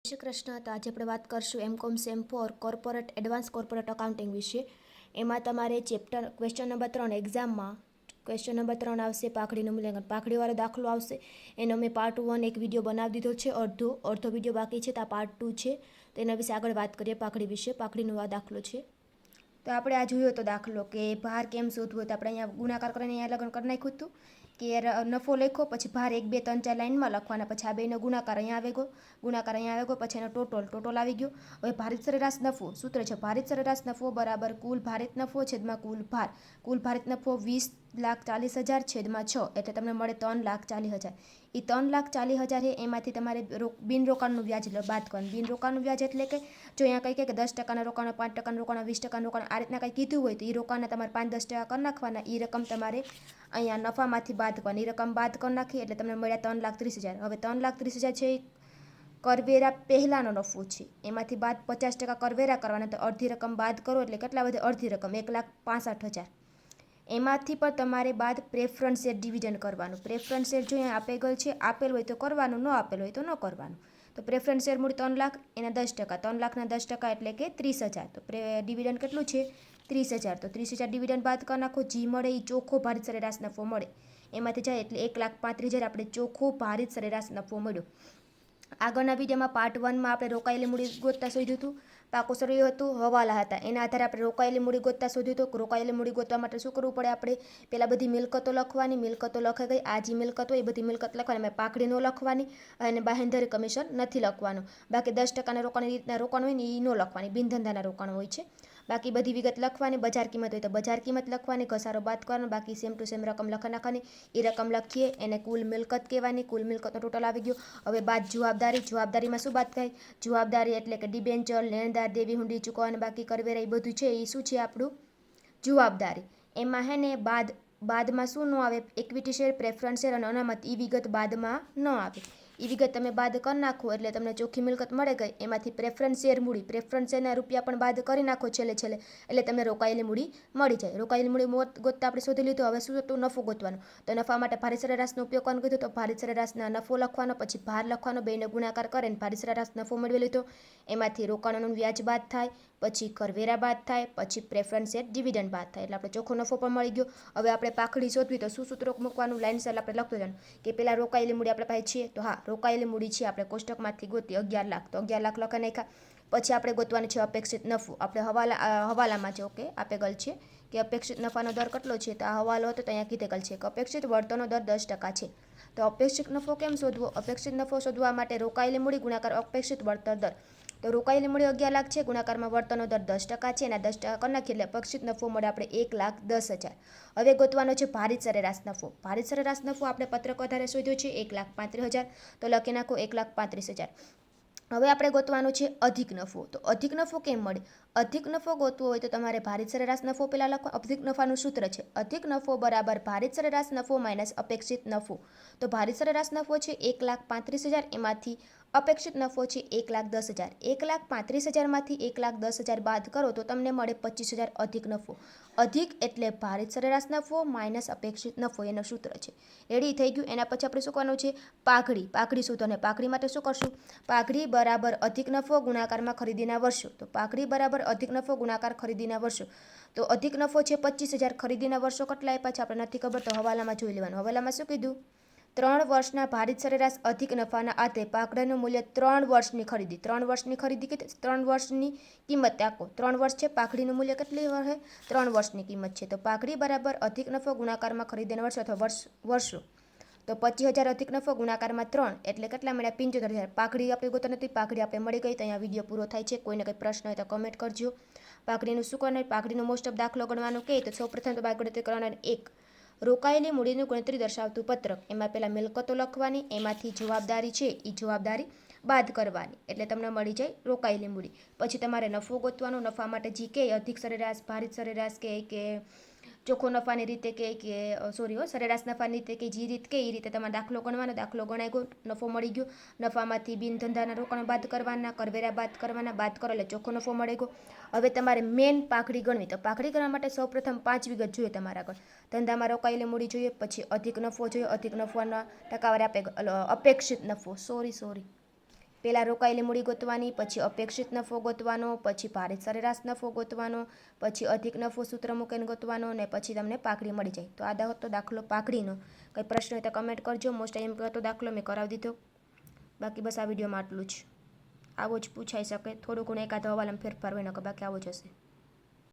શ્રી કૃષ્ણ. તો આજે આપણે વાત કરશું MCom sem four corporate advance corporate accounting વિશે. એમાં તમારે ચેપ્ટર ક્વેશ્ચન નંબર 3 એક્ઝામમાં ક્વેશ્ચન નંબર 3 આવશે પાઘડીનું મૂલ્યાંકન. પાઘડીવાળો દાખલો આવશે એનો મેં પાર્ટ 1 એક વિડીયો બનાવી દીધો છે. અડધો વિડીયો બાકી છે, તો આ પાર્ટ 2 છે. તો એના વિશે આગળ વાત કરીએ પાઘડી વિશે. પાઘડીનો આ દાખલો છે. તો આપણે આ જોયો તો દાખલો કે ભાર કેમ શોધવો, તો આપણે અહીંયા ગુણાકાર કરીને અહીંયા લગ્ન કરી નાખ્યું હતું કે નફો લખો, પછી ભાર 1 2 3 4 લાઈનમાં લખવાના, પછી આ બેનો ગુણાકાર અહીંયા આવે ગયો, ગુણાકાર અહીંયા આવે ગયો, પછી એનો ટોટલ આવી ગયો. હવે ભારિત સરેરાશ નફો સૂત્ર છે ભારિત સરેરાશ નફો બરાબર કુલ ભારિત નફો છેદમાં કુલ ભારિત નફો 20,40,000 છેદમાં 6 એટલે તમને મળે 3,40,000. એ 3,40,000 છે એમાંથી તમારે બિનરોકાણનું વ્યાજ બાદ કરવાનું. બિનરોકાણનું વ્યાજ એટલે કે જો અહીંયા કંઈ કે 10%ના રોકાણો, 5%ના રોકાણો, 20%ના રોકાણો, આ રીતના કંઈ કીધું હોય તો એ રોકાણના તમારે 5-10% કરી નાખવાના. એ રકમ તમારે અહીંયા નફામાંથી બાદ કરવાની. એ રકમ બાદ કરી નાખી એટલે તમને મળ્યા 3,30,000. હવે 3,30,000 છે કરવેરા પહેલાંનો નફો છે, એમાંથી બાદ 50% કરવેરા કરવાના. તો અડધી રકમ બાદ કરો એટલે કેટલા વધે? અડધી રકમ 1,65,000. એમાંથી પણ તમારે બાદ પ્રેફરન્સ શેર ડિવિડન્ડ કરવાનું. પ્રેફરન્સ શેર જો અહીંયા આપેલ છે, આપેલ હોય તો કરવાનું, ન આપેલ હોય તો ન કરવાનું. તો પ્રેફરન્સ શેર મૂડી 3 લાખ, એના 10%, 3 લાખના 10% એટલે કે 30,000. તો ડિવિડન્ડ કેટલું છે? 30,000. તો 30,000 ડિવિડન્ડ બાદ કરી નાખો. જી મળે એ ચોખ્ખો ભારિત સરેરાશ નફો મળે. એમાંથી જાય એટલે 1,35,000 આપણે ચોખ્ખો ભારિત સરેરાશ નફો મળ્યો. આગળના વિડીયોમાં પાર્ટ 1માં આપણે રોકાયેલી મૂડી ગોતતા શોધ્યું હતું. પાકું સરળ હતું, હવાલા હતા. એના આધારે આપણે રોકાયેલી મૂડી ગોતતા શોધ્યું હતું. રોકાયેલી મૂડી ગોતવા માટે શું કરવું પડે? આપણે પહેલાં બધી મિલકતો લખવાની. મિલકતો લખાઈ ગઈ. આ જે મિલકત હોય એ બધી મિલકત લખવાની. એમાં પાઘડી ન લખવાની અને બાહેંધરી કમિશન નથી લખવાનું. બાકી 10%ના રોકાણની રીતના રોકાણ હોય ને એ ન લખવાની. બિનધંધાના રોકાણ હોય છે. બાકી બધી વિગત લખવાની. બજાર કિંમત હોય તો બજાર કિંમત લખવાની, ઘસારો બાદ કરવાનો. બાકી સેમ ટુ સેમ રકમ લખી નાખવાની. એ રકમ લખીએ એને કુલ મિલકત કહેવાની. કુલ મિલકતનો ટોટલ આવી ગયો. હવે બાદ જવાબદારીમાં શું બાદ થાય? જવાબદારી એટલે કે ડિબેન્ચર, લેણદાર, દેવી હુંડી ચૂકવવાના બાકી કરવેરા એ બધું છે એ શું છે આપણું? જવાબદારી. એમાં હે ને બાદમાં શું ન આવે? ઇક્વિટી શેર, પ્રેફરન્સ શેર અને અનામત એ વિગત બાદમાં ન આવે. એ વિગત તમે બાદ કરી નાખો એટલે તમને ચોખ્ખી મિલકત મળે ગઈ. એમાંથી પ્રેફરન્સ શેર મૂડી, પ્રેફરન્સ શેરના રૂપિયા પણ બાદ કરી નાખો છેલ્લે એટલે તમને રોકાયેલી મૂડી મળી જાય. રોકાયેલી મૂડી ગોતતા આપણે શોધી લીધું. હવે શું હતું? નફો ગોતવાનો. તો નફા માટે ભારિત સરેરાશનો ઉપયોગ કરવાનો કીધું. તો ભારિત સરેરાશના નફો લખવાનો, પછી ભાર લખવાનો, બેનો ગુણાકાર કરીને ભારિત સરેરાશ નફો મેળવી લીધો. એમાંથી રોકાણોનું વ્યાજ બાદ થાય, પછી કરવેરા બાદ થાય, પછી પ્રેફરન્સ શેર ડિવિડન્ડ બાદ થાય એટલે આપણે ચોખ્ખો નફો પણ મળી ગયો. હવે આપણે પાઘડી શોધવી તો શું સૂત્ર મૂકવાનું? લાઇનસર આપણે લખતો જવાનું કે પહેલાં રોકાયેલી મૂડી આપણે પાસે છે. તો હા, રોકાયેલી મૂડી છે આપણે કોષ્ટકમાંથી ગોતી 11 લાખ. તો 11 લાખ લખી નાખ્યા. પછી આપણે ગોતવાનું છે અપેક્ષિત નફો. આપણે હવાલામાં છે ઓકે આપેલ છે કે અપેક્ષિત નફાનો દર કેટલો છે. તો આ હવાલો હતો તો અહીંયા કીધેલ છે કે અપેક્ષિત વળતરનો દર 10% છે. તો અપેક્ષિત નફો કેમ શોધવો? અપેક્ષિત નફો શોધવા માટે રોકાયેલી મૂડી ગુણાકાર અપેક્ષિત વળતર દર. તો રોકાયેલી મૂડી 11 લાખ છે, ગુણાકારમાં વળતરનો દર 10% છે. એના 10% કરી નાખીએ એટલે અપેક્ષિત નફો મળે આપણે 1,10,000. હવે ગોતવાનો છે ભારિત સરેરાશ નફો. ભારિત સરેરાશ નફો આપણે પત્રક આધારે શોધ્યો છે 1,35,000. તો લખી નાખો 1,35,000. હવે આપણે ગોતવાનું છે અધિક નફો. તો અધિક નફો કેમ મળે? અધિક નફો ગોતવો હોય તો તમારે ભારિત સરેરાશ નફો પહેલાં લખો. અધિક નફાનું સૂત્ર છે અધિક નફો બરાબર ભારિત સરેરાશ નફો માઇનસ અપેક્ષિત નફો. તો ભારિત સરેરાશ નફો છે 1,35,000. એમાંથી અપેક્ષિત નફો છે 1,10,000. 1,35,000માંથી 1,10,000 બાદ કરો તો તમને મળે 25,000 અધિક નફો. અધિક એટલે ભારિત સરેરાશ નફો માઇનસ અપેક્ષિત નફો એનું સૂત્ર છે. રેડી થઈ ગયું. એના પછી આપણે શું કરવાનું છે? પાઘડી શોધો. અને પાઘડી માટે શું કરશું? પાઘડી બરાબર અધિક નફો ગુણાકારમાં ખરીદીના વર્ષો. તો પાઘડી બરાબર અધિક નફો ગુણાકાર ખરીદીના વર્ષો. તો અધિક નફો છે 25,000. ખરીદીના વર્ષો કેટલા આપ્યા છે આપણે નથી ખબર, તો હવાલામાં જોઈ લેવાનું. હવાલામાં શું કીધું? 3 વર્ષના ભારિત સરેરાશ અધિક નફાના આધારે પાઘડીનું મૂલ્ય 3 વર્ષની ખરીદી. 3 વર્ષની ખરીદી કેટલી? 3 વર્ષની કિંમત આપો. 3 વર્ષ છે, પાઘડીનું મૂલ્ય કેટલી હશે? 3 વર્ષની કિંમત છે. તો પાઘડી બરાબર અધિક નફો ગુણાકારમાં ખરીદીના વર્ષો અથવા વર્ષો. તો 25,000 અધિક નફો ગુણાકારમાં 3 એટલે કેટલા મળ્યા? 75,000. પાઘડી આપણે ગોતો નથી, પાઘડી આપણે મળી ગઈ. તો અહીંયા વિડીયો પૂરો થાય છે. કોઈને કંઈ પ્રશ્ન હોય તો કમેન્ટ કરજો. પાઘડીનું શું કરવાનું? પાઘડીનો મોસ્ટ ઓફ દાખલો ગણવાનો કહે તો સૌપ્રથમ તો ગણતરી કરવાના 1 રોકાયેલી મૂડીની ગણતરી દર્શાવતું પત્રક. એમાં પહેલાં મિલકતો લખવાની, એમાંથી જવાબદારી છે એ જવાબદારી બાદ કરવાની એટલે તમને મળી જાય રોકાયેલી મૂડી. પછી તમારે નફો ગોતવાનો. નફા માટે જી કે અધિક સરેરાશ, ભારિત સરેરાશ કે ચોખ્ખો નફાની રીતે કે સરેરાશ નફાની રીતે કે જે રીત કે એ રીતે તમારે દાખલો ગણવાનો. દાખલો ગણાઈ ગયો, નફો મળી ગયો. નફામાંથી બિનધંધાના રોકાણો બાદ કરવાના, કરવેરા બાદ કરવાના, બાદ કરો એટલે ચોખ્ખો નફો મળી ગયો. હવે તમારે મેન પાઘડી ગણવી. તો પાઘડી કરવા માટે સૌપ્રથમ 5 વિગત જોઈએ તમારા આગળ. ધંધામાં રોકાયેલી મૂડી જોઈએ, પછી અધિક નફો જોઈએ, અધિક નફોના ટકાવારી આપે અપેક્ષિત નફો પહેલાં રોકાયેલી મૂડી ગોતવાની, પછી અપેક્ષિત નફો ગોતવાનો, પછી ભારિત સરેરાશ નફો ગોતવાનો, પછી અધિક નફો સૂત્ર મૂકીને ગોતવાનો, ને પછી તમને પાઘડી મળી જાય. તો આ હતો દાખલો પાઘડીનો. કંઈ પ્રશ્ન હોય તો કમેન્ટ કરજો. મોસ્ટ IMP હતો દાખલો મેં કરાવી દીધો. બાકી બસ આ વિડીયોમાં આટલું જ. આવો જ પૂછાઈ શકે, થોડું ઘણું એકાદ હવાલામાં ફેરફાર હોય ને, બાકી આવો જ હશે.